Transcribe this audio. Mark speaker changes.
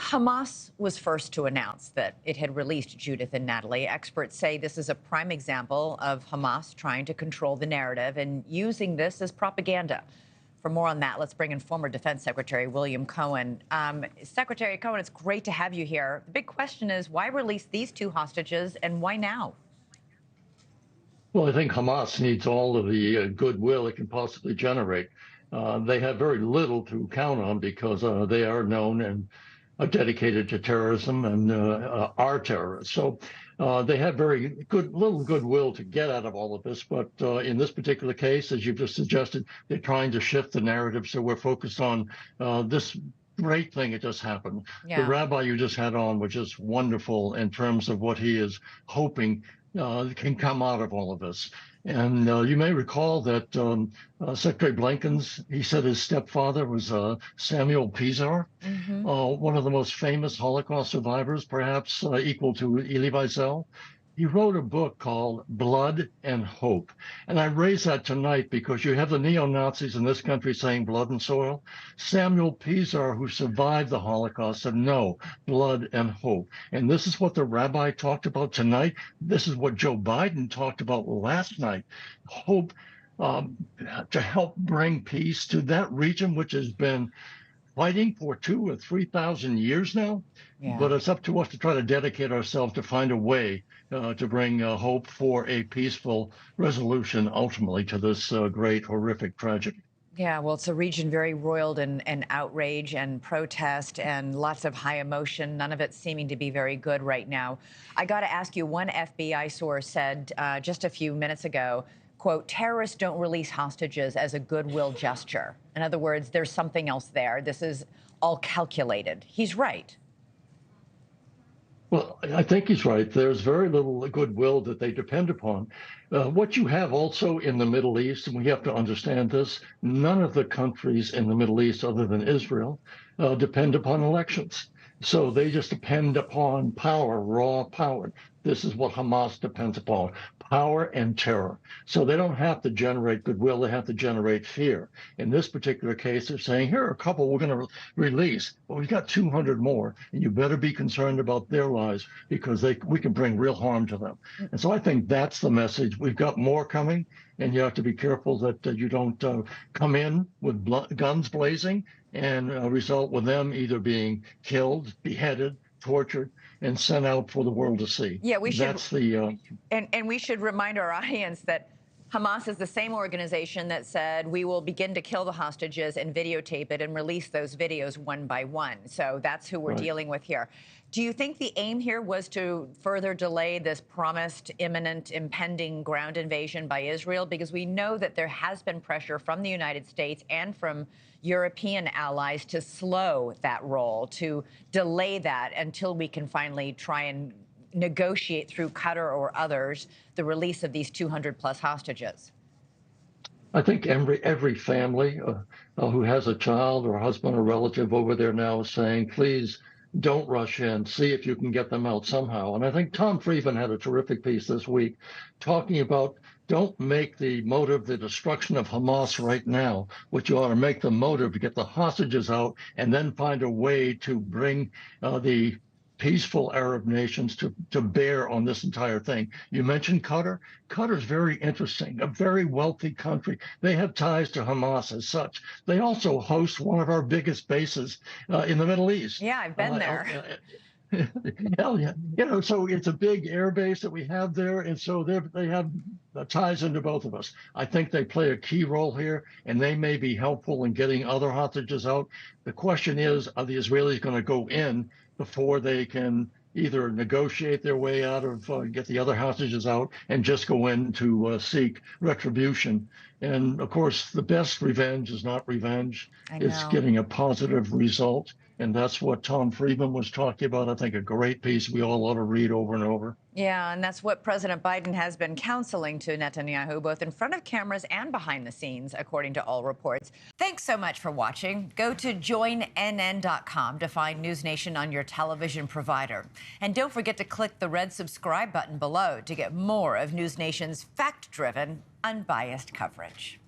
Speaker 1: Hamas was first to announce that it had released Judith and Natalie. Experts say this is a prime example of Hamas trying to control the narrative and using this as propaganda. For more on that, let's bring in former Defense Secretary William Cohen. Secretary Cohen, it's great to have you here. The big question is, why release these two hostages and why now?
Speaker 2: Well, I think Hamas needs all of the goodwill it can possibly generate. They have very little to count on because they are known and are dedicated to terrorism and are terrorists. So they have very little goodwill to get out of all of this. But in this particular case, as you've just suggested, they're trying to shift the narrative. So we're focused on this great thing that just happened.
Speaker 1: Yeah.
Speaker 2: The rabbi you just had on was just wonderful in terms of what he is hoping can come out of all of this. And you may recall that Secretary Blinken's, he said his stepfather was Samuel Pizar, one of the most famous Holocaust survivors, perhaps equal to Elie Wiesel. He wrote a book called Blood and Hope. And I raise that tonight because you have the neo-Nazis in this country saying blood and soil. Samuel Pizar, who survived the Holocaust, said no, blood and hope. And this is what the rabbi talked about tonight. This is what Joe Biden talked about last night. Hope to help bring peace to that region, which has been fighting for 2,000 or 3,000 years now. Yeah. But it's up to us to try to dedicate ourselves to find a way to bring hope for a peaceful resolution ultimately to this great, horrific tragedy.
Speaker 1: Yeah, well, it's a region very roiled in outrage and protest and lots of high emotion, none of it seeming to be very good right now. I got to ask you, one FBI source said just a few minutes ago, quote, terrorists don't release hostages as a goodwill gesture. In other words, there's something else there. This is all calculated. He's right.
Speaker 2: Well, I think he's right. There's very little goodwill that they depend upon. What you have also in the Middle East, and we have to understand this, none of the countries in the Middle East other than Israel depend upon elections. So they just depend upon power, raw power. This is what Hamas depends upon, power and terror. So they don't have to generate goodwill, they have to generate fear. In this particular case, they're saying, here are a couple we're going to release, but we've got 200 more, and you better be concerned about their lives because we can bring real harm to them. And so I think that's the message. We've got more coming, and you have to be careful that you don't come in with guns blazing and result with them either being killed, beheaded, tortured, and sent out for the world to see.
Speaker 1: Yeah, we should.
Speaker 2: That's the
Speaker 1: and we should remind our audience that Hamas is the same organization that said we will begin to kill the hostages and videotape it and release those videos one by one. So that's who we're dealing with here. Do you think the aim here was to further delay this promised imminent impending ground invasion by Israel? Because we know that there has been pressure from the United States and from European allies to slow that roll, to delay that until we can finally try and negotiate through Qatar or others the release of these 200+ hostages.
Speaker 2: I think every family who has a child or a husband or relative over there now is saying, please don't rush in, see if you can get them out somehow. And I think Tom Friedman had a terrific piece this week talking about don't make the motive the destruction of Hamas right now. What you ought to make the motive to get the hostages out and then find a way to bring the peaceful Arab nations to bear on this entire thing. You mentioned Qatar. Qatar is very interesting, a very wealthy country. They have ties to Hamas as such. They also host one of our biggest bases in the Middle East.
Speaker 1: Yeah, I've been there.
Speaker 2: Hell yeah. You know, so it's a big air base that we have there, and so they have ties into both of us. I think they play a key role here, and they may be helpful in getting other hostages out. The question is, are the Israelis going to go in before they can either negotiate their way out of, get the other hostages out and just go in to seek retribution? And of course, the best revenge is not revenge. It's getting a positive result. And that's what Tom Friedman was talking about. I think a great piece we all ought to read over and over.
Speaker 1: Yeah, and that's what President Biden has been counseling to Netanyahu, both in front of cameras and behind the scenes, according to all reports. Thanks so much for watching. Go to joinnn.com to find NewsNation on your television provider. And don't forget to click the red subscribe button below to get more of NewsNation's fact-driven, unbiased coverage.